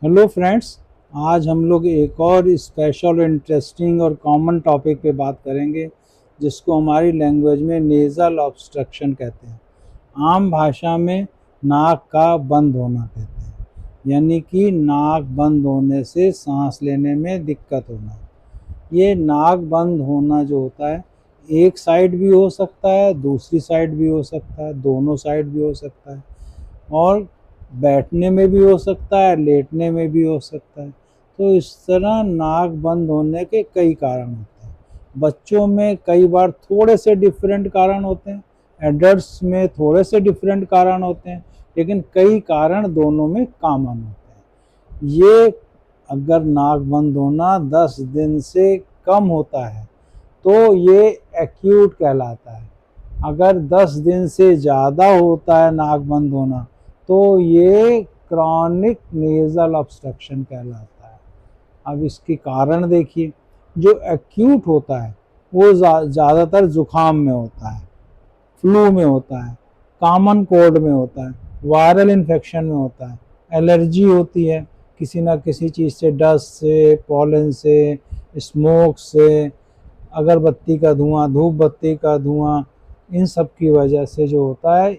Hello friends. आज हम लोग एक और स्पेशल इंटरेस्टिंग और कॉमन टॉपिक पे बात करेंगे जिसको हमारी लैंग्वेज में नेज़ल ऑब्स्ट्रक्शन कहते हैं। आम भाषा में नाक का बंद होना कहते हैं, यानी कि नाक बंद होने से सांस लेने में दिक्कत होना। ये नाक बंद होना जो होता है, एक साइड भी हो सकता है, दूसरी साइड भी हो सकता है, दोनों साइड भी हो सकता है, और बैठने में भी हो सकता है, लेटने में भी हो सकता है। तो इस तरह नाक बंद होने के कई कारण होते हैं। बच्चों में कई बार थोड़े से डिफरेंट कारण होते हैं, एडल्ट्स में थोड़े से डिफरेंट कारण होते हैं, लेकिन कई कारण दोनों में कॉमन होते हैं। ये अगर नाक बंद होना 10 दिन से कम होता है तो ये एक्यूट कहलाता है। अगर 10 दिन से ज़्यादा होता है नाक बंद होना तो ये क्रॉनिक नेज़ल ऑब्स्ट्रक्शन कहलाता है। अब इसके कारण देखिए, जो एक्यूट होता है वो ज़्यादातर जुकाम में होता है, फ्लू में होता है, कॉमन कोल्ड में होता है, वायरल इन्फेक्शन में होता है, एलर्जी होती है किसी ना किसी चीज़ से, डस्ट से, पॉलन से, स्मोक से, अगरबत्ती का धुआं, धूप बत्ती का धुआं, इन सब की वजह से जो होता है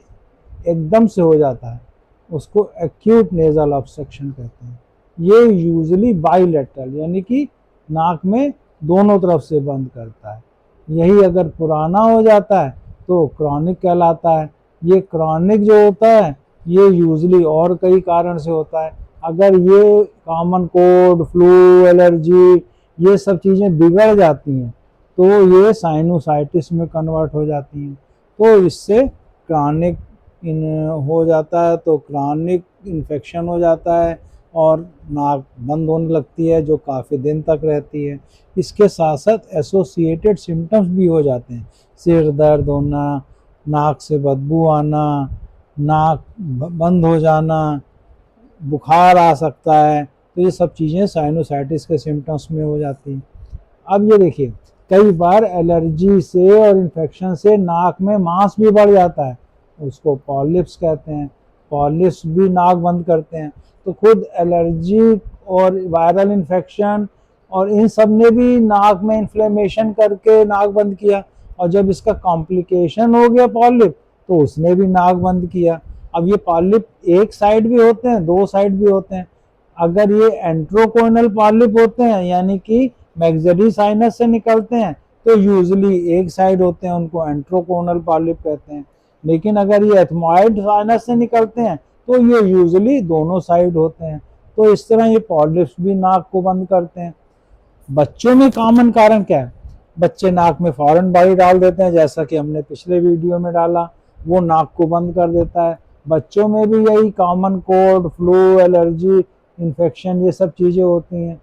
एकदम से हो जाता है, उसको एक्यूट नेज़ल ऑब्स्ट्रक्शन कहते हैं। ये यूजुअली बाइलेटरल यानी कि नाक में दोनों तरफ से बंद करता है। यही अगर पुराना हो जाता है तो क्रॉनिक कहलाता है। ये क्रॉनिक जो होता है ये यूजुअली और कई कारण से होता है। अगर ये कॉमन कोल्ड, फ्लू, एलर्जी ये सब चीज़ें बिगड़ जाती हैं तो ये साइनोसाइटिस में कन्वर्ट हो जाती हैं, तो इससे क्रॉनिक हो जाता है, तो क्रॉनिक इन्फेक्शन हो जाता है और नाक बंद होने लगती है जो काफ़ी दिन तक रहती है। इसके साथ साथ एसोसिएटेड सिम्टम्स भी हो जाते हैं, सिर दर्द होना, नाक से बदबू आना, नाक बंद हो जाना, बुखार आ सकता है। तो ये सब चीज़ें साइनोसाइटिस के सिम्टम्स में हो जाती हैं। अब ये देखिए, कई बार एलर्जी से और इन्फेक्शन से नाक में मांस भी बढ़ जाता है, उसको पॉलिप्स कहते हैं। पॉलिप्स भी नाक बंद करते हैं। तो खुद एलर्जी और वायरल इन्फेक्शन और इन सब ने भी नाक में इन्फ्लेमेशन करके नाक बंद किया, और जब इसका कॉम्प्लिकेशन हो गया पॉलिप तो उसने भी नाक बंद किया। अब ये पॉलिप एक साइड भी होते हैं, दो साइड भी होते हैं। अगर ये एंट्रोकोनल पॉलिप होते हैं यानी कि मैक्सिलरी साइनस से निकलते हैं तो यूजुअली एक साइड होते हैं, उनको एंट्रोकोनल पॉलिप कहते हैं। लेकिन अगर ये एथमॉइड साइनस से निकलते हैं तो ये यूजुअली दोनों साइड होते हैं। तो इस तरह ये पॉलिप्स भी नाक को बंद करते हैं। बच्चों में कॉमन कारण क्या है? बच्चे नाक में फॉरेन बॉडी डाल देते हैं, जैसा कि हमने पिछले वीडियो में डाला, वो नाक को बंद कर देता है। बच्चों में भी यही common cold, flu, allergy, infection ये सब चीज़ें होती हैं।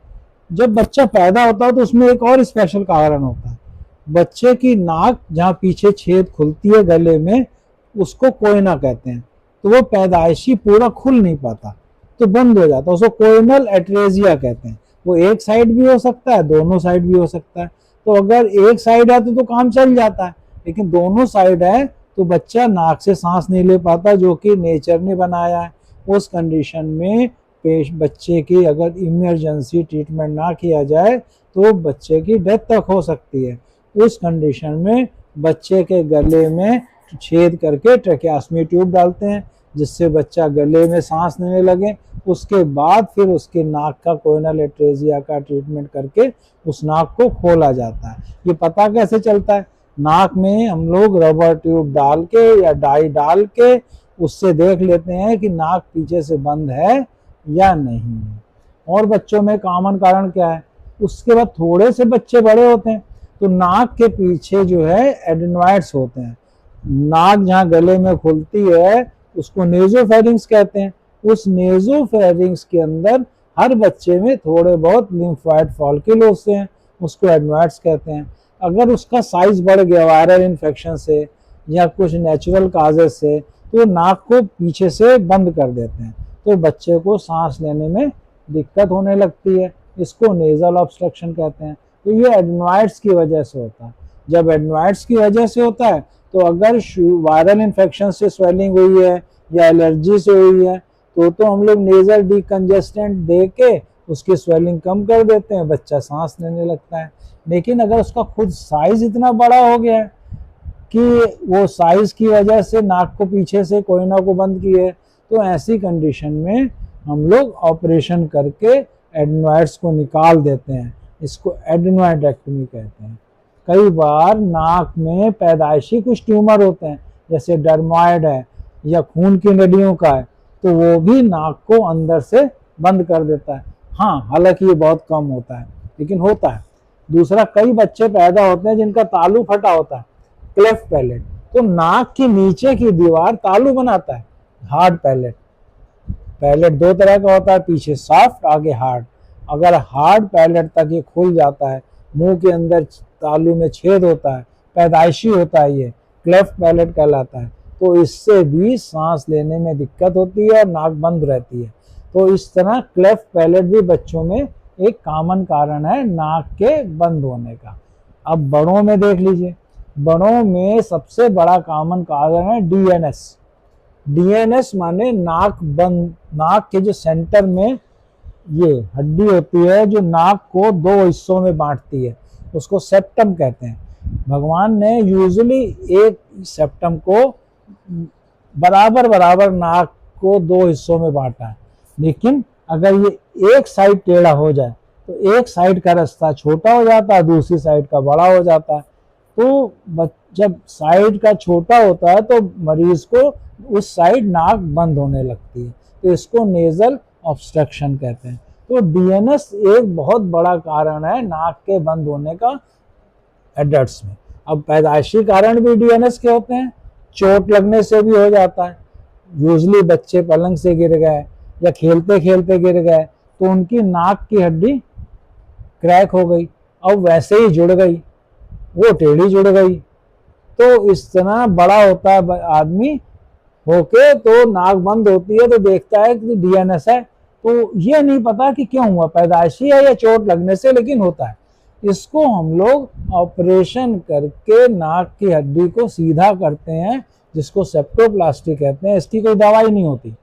जब बच्चा पैदा होता है तो उसमें एक और स्पेशल कारण होता है। बच्चे की नाक जहाँ पीछे छेद खुलती है गले में, उसको कोयना कहते हैं। तो वो पैदाइशी पूरा खुल नहीं पाता, तो बंद हो जाता है, उसको कोइनल एट्रेजिया कहते हैं। वो एक साइड भी हो सकता है, दोनों साइड भी हो सकता है। तो अगर एक साइड है तो काम चल जाता है, लेकिन दोनों साइड है तो बच्चा नाक से सांस नहीं ले पाता, जो कि नेचर ने बनाया है। उस कंडीशन में बच्चे की अगर इमरजेंसी ट्रीटमेंट ना किया जाए तो बच्चे की डेथ तक हो सकती है। उस कंडीशन में बच्चे के गले में छेद करके ट्रेकियास्मी ट्यूब डालते हैं, जिससे बच्चा गले में सांस लेने लगे। उसके बाद फिर उसके नाक का कोइनल एट्रेजिया का ट्रीटमेंट करके उस नाक को खोला जाता है। ये पता कैसे चलता है? नाक में हम लोग रबर ट्यूब डाल के या डाई डाल के उससे देख लेते हैं कि नाक पीछे से बंद है या नहीं। और बच्चों में कॉमन कारण क्या है? उसके बाद थोड़े से बच्चे बड़े होते हैं तो नाक के पीछे जो है एडेनोइड्स होते हैं। नाक जहाँ गले में खुलती है उसको नेजोफेरिंग्स कहते हैं। उस नेजोफेरिंग्स के अंदर हर बच्चे में थोड़े बहुत लिम्फोइड फॉलिकल होते हैं, उसको एडेनोइड्स कहते हैं। अगर उसका साइज बढ़ गया वायरल इन्फेक्शन से या कुछ नेचुरल काजेस से तो नाक को पीछे से बंद कर देते हैं, तो बच्चे को सांस लेने में दिक्कत होने लगती है। इसको नेजल ऑब्स्ट्रक्शन कहते हैं। तो ये एडेनोइड्स की वजह से होता है। जब एडेनोइड्स की वजह से होता है तो अगर वायरल इन्फेक्शन से स्वेलिंग हुई है या एलर्जी से हुई है तो हम लोग नेजल डीकंजेस्टेंट दे के उसकी स्वेलिंग कम कर देते हैं, बच्चा सांस लेने लगता है। लेकिन अगर उसका खुद साइज इतना बड़ा हो गया है कि वो साइज की वजह से नाक को पीछे से कोयना को बंद किए, तो ऐसी कंडीशन में हम लोग ऑपरेशन करके एडेनोइड्स को निकाल देते हैं। इसको एडेनोइडेक्टमी कहते हैं। कई बार नाक में पैदाइशी कुछ ट्यूमर होते हैं, जैसे डर्मोइड है या खून की नलियों का है, तो वो भी नाक को अंदर से बंद कर देता है। हाँ, हालांकि ये बहुत कम होता है, लेकिन होता है। दूसरा, कई बच्चे पैदा होते हैं जिनका तालू फटा होता है, क्लेफ्ट पैलेट, तो नाक के नीचे की दीवार तालू बनाता है, हार्ड पैलेट। पैलेट दो तरह का होता है, पीछे सॉफ्ट, आगे हार्ड। अगर हार्ड पैलेट तक ये खुल जाता है, मुंह के अंदर तालू में छेद होता है, पैदाइशी होता है, ये क्लेफ्ट पैलेट कहलाता है, तो इससे भी सांस लेने में दिक्कत होती है और नाक बंद रहती है। तो इस तरह क्लेफ्ट पैलेट भी बच्चों में एक कॉमन कारण है नाक के बंद होने का। अब बड़ों में देख लीजिए, बड़ों में सबसे बड़ा कॉमन कारण है डीएनएस। डीएनएस माने नाक बंद, नाक के जो सेंटर में ये हड्डी होती है जो नाक को दो हिस्सों में बांटती है, उसको सेप्टम कहते हैं। भगवान ने यूजुअली एक सेप्टम को बराबर बराबर नाक को दो हिस्सों में बांटा है, लेकिन अगर ये एक साइड टेढ़ा हो जाए तो एक साइड का रास्ता छोटा हो जाता है, दूसरी साइड का बड़ा हो जाता है। तो जब साइड का छोटा होता है तो मरीज को उस साइड नाक बंद होने लगती है, तो इसको नेजल ऑब्स्ट्रक्शन कहते हैं। तो डीएनएस एक बहुत बड़ा कारण है नाक के बंद होने का एडल्ट्स में। अब पैदाइशी कारण भी डीएनएस के होते हैं, चोट लगने से भी हो जाता है। यूजली बच्चे पलंग से गिर गए या खेलते खेलते गिर गए तो उनकी नाक की हड्डी क्रैक हो गई, अब वैसे ही जुड़ गई, वो टेढ़ी जुड़ गई। तो इस तरह बड़ा होता है आदमी होके तो नाक बंद होती है, तो देखता है कि डीएनएस है, तो ये नहीं पता कि क्यों हुआ, पैदाइशी है या चोट लगने से, लेकिन होता है। इसको हम लोग ऑपरेशन करके नाक की हड्डी को सीधा करते हैं, जिसको सेप्टोप्लास्टी कहते हैं। इसकी कोई दवाई नहीं होती।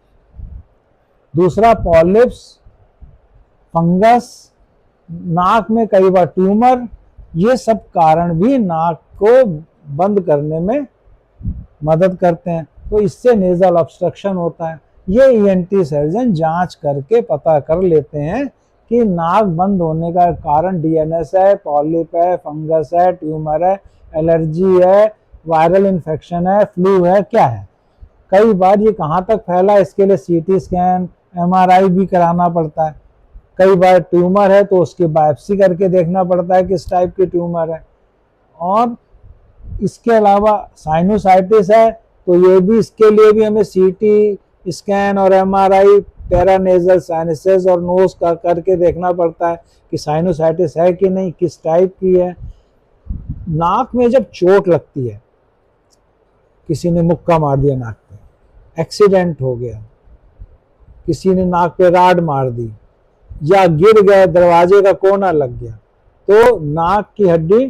दूसरा, पॉलिप्स, फंगस, नाक में कई बार ट्यूमर, ये सब कारण भी नाक को बंद करने में मदद करते हैं। तो इससे नेजल ऑब्स्ट्रक्शन होता है। ये ईएनटी सर्जन जांच करके पता कर लेते हैं कि नाक बंद होने का कारण डीएनएस है, पॉलिप है, फंगस है, ट्यूमर है, एलर्जी है, वायरल इन्फेक्शन है, फ्लू है, क्या है। कई बार ये कहाँ तक फैला है इसके लिए सीटी स्कैन, एमआरआई भी कराना पड़ता है। कई बार ट्यूमर है तो उसकी बायोप्सी करके देखना पड़ता है किस टाइप की ट्यूमर है। और इसके अलावा साइनोसाइटिस है तो ये भी, इसके लिए भी हमें सीटी स्कैन और एमआरआई, पैरानेजल साइनसेस और नोज का करके देखना पड़ता है कि साइनोसाइटिस है कि नहीं, किस टाइप की है। नाक में जब चोट लगती है, किसी ने मुक्का मार दिया नाक पे, एक्सीडेंट हो गया, किसी ने नाक पे राड मार दी या गिर गए, दरवाजे का कोना लग गया, तो नाक की हड्डी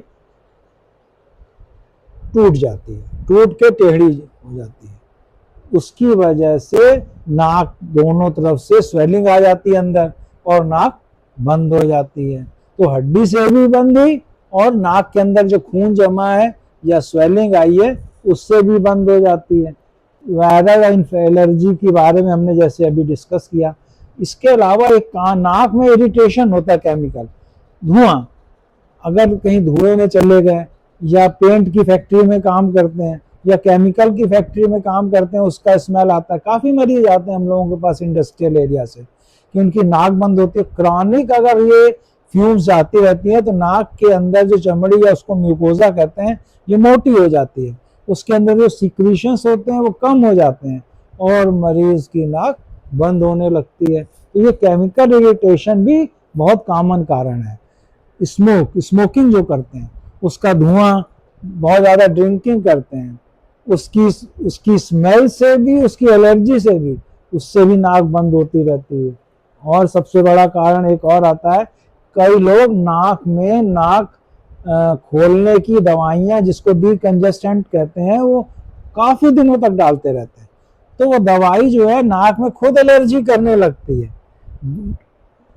टूट जाती है, टूट के टेढ़ी हो जाती है। उसकी वजह से नाक दोनों तरफ से स्वेलिंग आ जाती है अंदर और नाक बंद हो जाती है। तो हड्डी से भी बंद हुई और नाक के अंदर जो खून जमा है या स्वेलिंग आई है उससे भी बंद हो जाती है। वायरल एलर्जी के बारे में हमने जैसे अभी डिस्कस किया। इसके अलावा एक नाक में इरिटेशन होता है, केमिकल, धुआं। अगर कहीं धुएं में चले गए या पेंट की फैक्ट्री में काम करते हैं या केमिकल की फैक्ट्री में काम करते हैं, उसका स्मेल आता है। काफ़ी मरीज आते हैं हम लोगों के पास इंडस्ट्रियल एरिया से कि उनकी नाक बंद होती है। क्रॉनिक अगर ये फ्यूम्स आती रहती है तो नाक के अंदर जो चमड़ी है उसको म्यूकोजा कहते हैं, ये मोटी हो जाती है, उसके अंदर जो सिक्रीशंस होते हैं वो कम हो जाते हैं और मरीज की नाक बंद होने लगती है। तो ये केमिकल इरिटेशन भी बहुत कॉमन कारण है। स्मोकिंग जो करते हैं उसका धुआं, बहुत ज़्यादा ड्रिंकिंग करते हैं उसकी स्मेल से भी, उसकी एलर्जी से भी, उससे भी नाक बंद होती रहती है। और सबसे बड़ा कारण एक और आता है, कई लोग नाक में नाक खोलने की दवाइयाँ जिसको डीकंजेस्टेंट कहते हैं वो काफ़ी दिनों तक डालते रहते हैं, तो वो दवाई जो है नाक में खुद एलर्जी करने लगती है।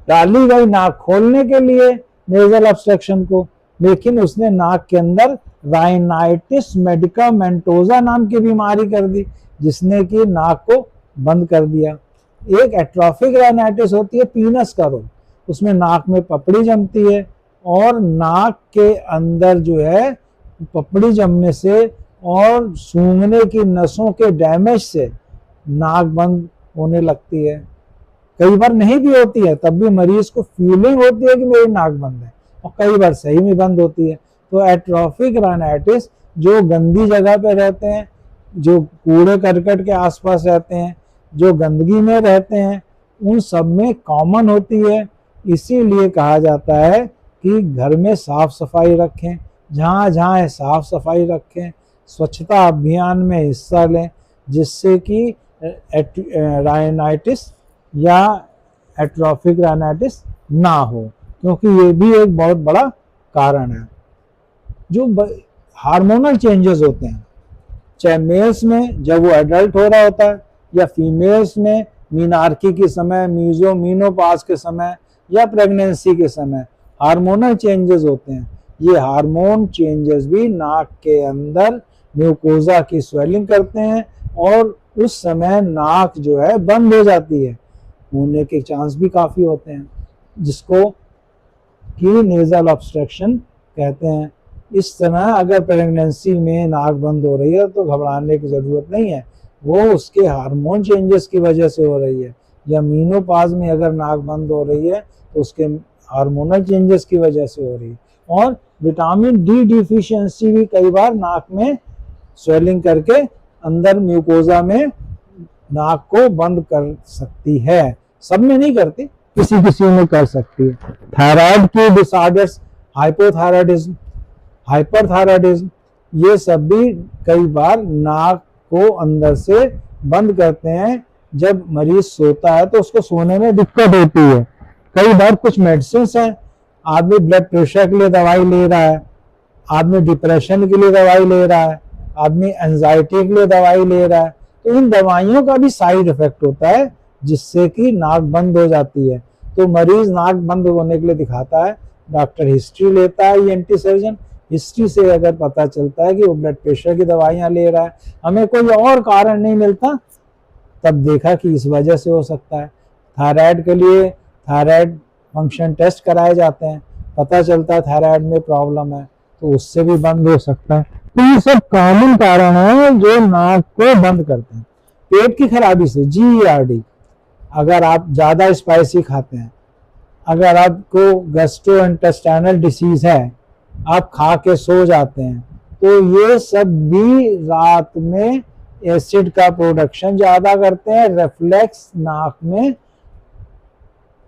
डाली गई नाक खोलने के लिए नेजल ऑब्स्ट्रक्शन को, लेकिन उसने नाक के अंदर राइनाइटिस मेडिकामेंटोसा नाम की बीमारी कर दी, जिसने कि नाक को बंद कर दिया। एक एट्रोफिक राइनाइटिस होती है पीनस का रोग, उसमें नाक में पपड़ी जमती है और नाक के अंदर जो है पपड़ी जमने से और सूंघने की नसों के डैमेज से नाक बंद होने लगती है। कई बार नहीं भी होती है, तब भी मरीज को फीलिंग होती है कि मेरी नाक बंद है, और कई बार सही में बंद होती है। तो एट्रोफिक राइनाइटिस जो गंदी जगह पे रहते हैं, जो कूड़े करकट के आसपास रहते हैं, जो गंदगी में रहते हैं, उन सब में कॉमन होती है। इसीलिए कहा जाता है कि घर में साफ सफाई रखें, जहाँ जहाँ है साफ सफाई रखें, स्वच्छता अभियान में हिस्सा लें, जिससे कि राइनाइटिस या एट्रोफिक राइनाइटिस ना हो, क्योंकि ये भी एक बहुत बड़ा कारण है। जो हार्मोनल चेंजेस होते हैं, चाहे मेल्स में जब वो एडल्ट हो रहा होता है, या फीमेल्स में मीनार्की के समय, मीनोपॉज के समय, या प्रेगनेंसी के समय हार्मोनल चेंजेस होते हैं। ये हार्मोन चेंजेस भी नाक के अंदर म्यूकोजा की स्वेलिंग करते हैं, और उस समय नाक जो है बंद हो जाती है, होने के चांस भी काफ़ी होते हैं, जिसको कि नेजल ऑब्स्ट्रक्शन कहते हैं। इस समय अगर प्रेगनेंसी में नाक बंद हो रही है तो घबराने की ज़रूरत नहीं है, वो उसके हार्मोन चेंजेस की वजह से हो रही है। या मीनोपॉज में अगर नाक बंद हो रही है तो उसके हार्मोनल चेंजेस की वजह से हो रही है। और विटामिन डी डिफिशियंसी भी कई बार नाक में स्वेलिंग करके अंदर म्यूकोजा में नाक को बंद कर सकती है। सब में नहीं करती, किसी किसी में कर सकती है। थायराइड की डिसऑर्डर्स, हाइपोथायराइडिज्म, हाइपरथायराइडिज्म, ये सब भी कई बार नाक को अंदर से बंद करते हैं। जब मरीज सोता है तो उसको सोने में दिक्कत होती है। कई बार कुछ मेडिसिन हैं, आदमी ब्लड प्रेशर के लिए दवाई ले रहा है, आदमी डिप्रेशन के लिए दवाई ले रहा है, आदमी एंजाइटी के लिए दवाई ले रहा है, तो इन दवाइयों का भी साइड इफेक्ट होता है, जिससे कि नाक बंद हो जाती है। तो मरीज नाक बंद होने के लिए दिखाता है, डॉक्टर हिस्ट्री लेता है, ईएनटी सर्जन, हिस्ट्री से अगर पता चलता है कि वो ब्लड प्रेशर की दवाइयाँ ले रहा है, हमें कोई और कारण नहीं मिलता, तब देखा कि इस वजह से हो सकता है। थायराइड के लिए थायराइड फंक्शन टेस्ट कराए जाते हैं, पता चलता है थायराइड में प्रॉब्लम है, तो उससे भी बंद हो सकता है। तो ये सब कॉमन कारण है जो नाक को बंद करते हैं। पेट की खराबी से, GERD, अगर आप ज़्यादा स्पाइसी खाते हैं, अगर आपको गैस्ट्रोइंटेस्टाइनल डिसीज है, आप खा के सो जाते हैं, तो ये सब भी रात में एसिड का प्रोडक्शन ज़्यादा करते हैं, रिफ्लेक्स नाक में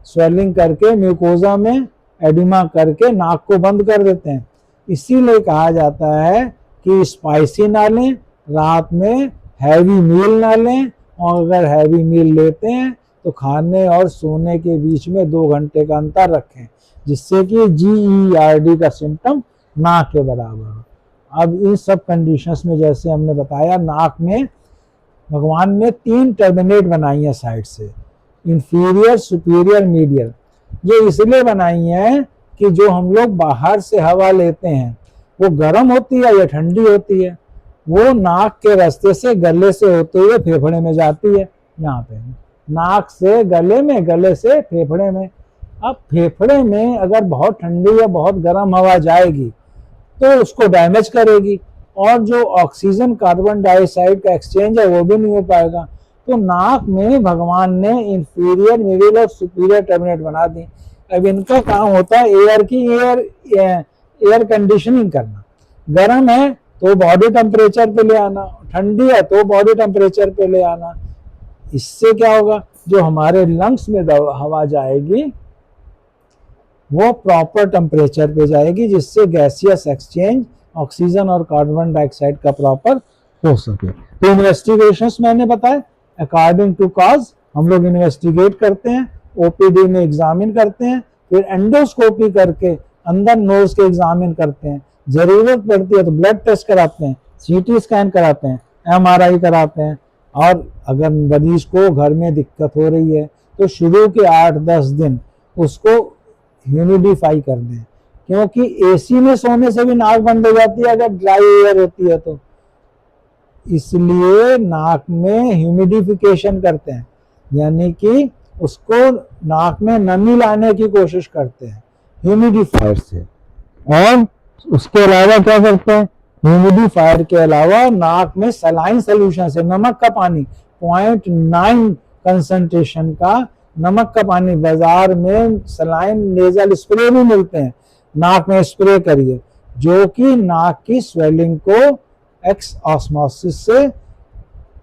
स्वेलिंग करके म्यूकोजा में एडिमा करके नाक को बंद कर देते हैं। इसीलिए कहा जाता है कि स्पाइसी ना लें, रात में हैवी मील ना लें, और अगर हैवी मील लेते हैं तो खाने और सोने के बीच में 2 घंटे का अंतर रखें, जिससे कि GERD का सिम्टम ना के बराबर हो। अब इन सब कंडीशंस में जैसे हमने बताया, नाक में भगवान ने 3 टर्मिनेट बनाई है साइड से, इंफीरियर, सुपीरियर, मीडियल। ये इसलिए बनाई है कि जो हम लोग बाहर से हवा लेते हैं वो गर्म होती है या ठंडी होती है, वो नाक के रास्ते से गले से होते हुए फेफड़े में जाती है। यहाँ पे नाक से गले में, गले से फेफड़े में। अब फेफड़े में अगर बहुत ठंडी या बहुत गर्म हवा जाएगी तो उसको डैमेज करेगी, और जो ऑक्सीजन कार्बन डाइऑक्साइड का एक्सचेंज है वो भी नहीं हो पाएगा। तो नाक में भगवान ने इंफीरियर, मिडिल और सुपीरियर टर्मिनेट बना दी। अब इनका काम होता है एयर कंडीशनिंग करना। गर्म है तो बॉडी टेम्परेचर पे ले आना, ठंडी है तो बॉडी टेम्परेचर पे ले आना। इससे क्या होगा, जो हमारे लंग्स में हवा जाएगी वो प्रॉपर टेम्परेचर पे जाएगी, जिससे गैसियस एक्सचेंज ऑक्सीजन और कार्बन डाइऑक्साइड का प्रॉपर हो सके। तो इन्वेस्टिगेशंस मैंने बताया, अकॉर्डिंग टू कॉज हम लोग इन्वेस्टिगेट करते हैं, OPD में एग्जामिन करते हैं, फिर एंडोस्कोपी करके अंदर नोज के एग्जामिन करते हैं, जरूरत पड़ती है तो ब्लड टेस्ट कराते हैं, CT स्कैन कराते हैं, MRI कराते हैं, और अगर मरीज को घर में दिक्कत हो रही है तो शुरू के 8-10 दिन उसको ह्यूमिडिफाई कर दें, क्योंकि एसी में सोने से भी नाक बंद हो जाती है अगर ड्राई एयर होती है तो। इसलिए नाक में ह्यूमिडिफिकेशन करते हैं, यानी कि उसको नाक में नमी लाने की कोशिश करते हैं ह्यूमिडिफायर से। और उसके अलावा क्या करते हैं, ह्यूमिडिफायर के अलावा नाक में सलाइन सोल्यूशन से, नमक का पानी 0.9 कंसंट्रेशन का नमक का पानी, बाजार में सलाइन नेजल स्प्रे भी मिलते हैं, नाक में स्प्रे करिए, जो कि नाक की स्वेलिंग को एक्स ऑस्मोसिस से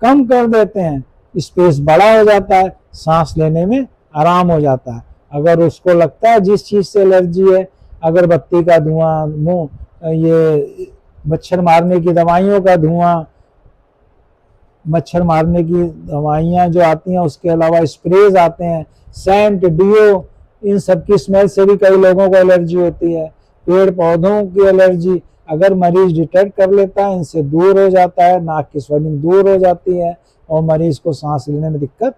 कम कर देते हैं, स्पेस बड़ा हो जाता है, सांस लेने में आराम हो जाता है। अगर उसको लगता है जिस चीज से एलर्जी है, अगरबत्ती का धुआं, मुंह, ये मच्छर मारने की दवाइयों का धुआं, मच्छर मारने की दवाइयाँ जो आती हैं, उसके अलावा स्प्रेज आते हैं, सेंट, डियो, इन सब की स्मेल से भी कई लोगों को एलर्जी होती है। पेड़ पौधों की एलर्जी अगर मरीज डिटेक्ट कर लेता है, इनसे दूर हो जाता है, नाक की स्वेलिंग दूर हो जाती है और मरीज को सांस लेने में दिक्कत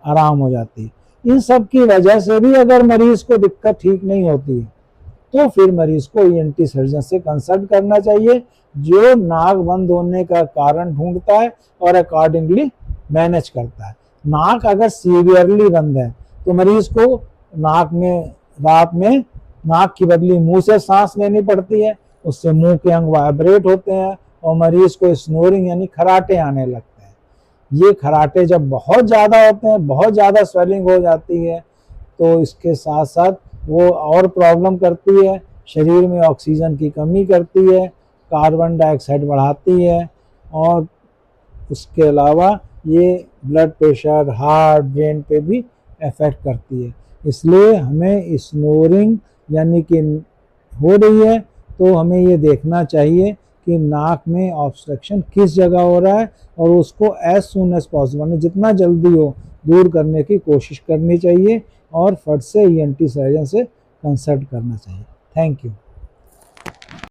आराम हो जाती है। इन सब की वजह से भी अगर मरीज को दिक्कत ठीक नहीं होती है तो फिर मरीज को ईएनटी सर्जन से कंसल्ट करना चाहिए, जो नाक बंद होने का कारण ढूंढता है और अकॉर्डिंगली मैनेज करता है। नाक अगर सीवियरली बंद है तो मरीज को नाक में रात में नाक की बदली मुंह से सांस लेनी पड़ती है, उससे मुंह के अंग वाइब्रेट होते हैं और मरीज को स्नोरिंग यानी खराटे आने लगते हैं। ये खराटे जब बहुत ज़्यादा होते हैं, बहुत ज़्यादा स्वेलिंग हो जाती है, तो इसके साथ साथ वो और प्रॉब्लम करती है, शरीर में ऑक्सीजन की कमी करती है, कार्बन डाइऑक्साइड बढ़ाती है, और उसके अलावा ये ब्लड प्रेशर, हार्ट, ब्रेन पे भी इफेक्ट करती है। इसलिए हमें स्नोरिंग यानी कि हो रही है तो हमें ये देखना चाहिए कि नाक में ऑब्स्ट्रक्शन किस जगह हो रहा है और उसको एज सून एज पॉसिबल, जितना जल्दी हो दूर करने की कोशिश करनी चाहिए और फट से ईएनटी सर्जन से कंसल्ट करना चाहिए। Thank you.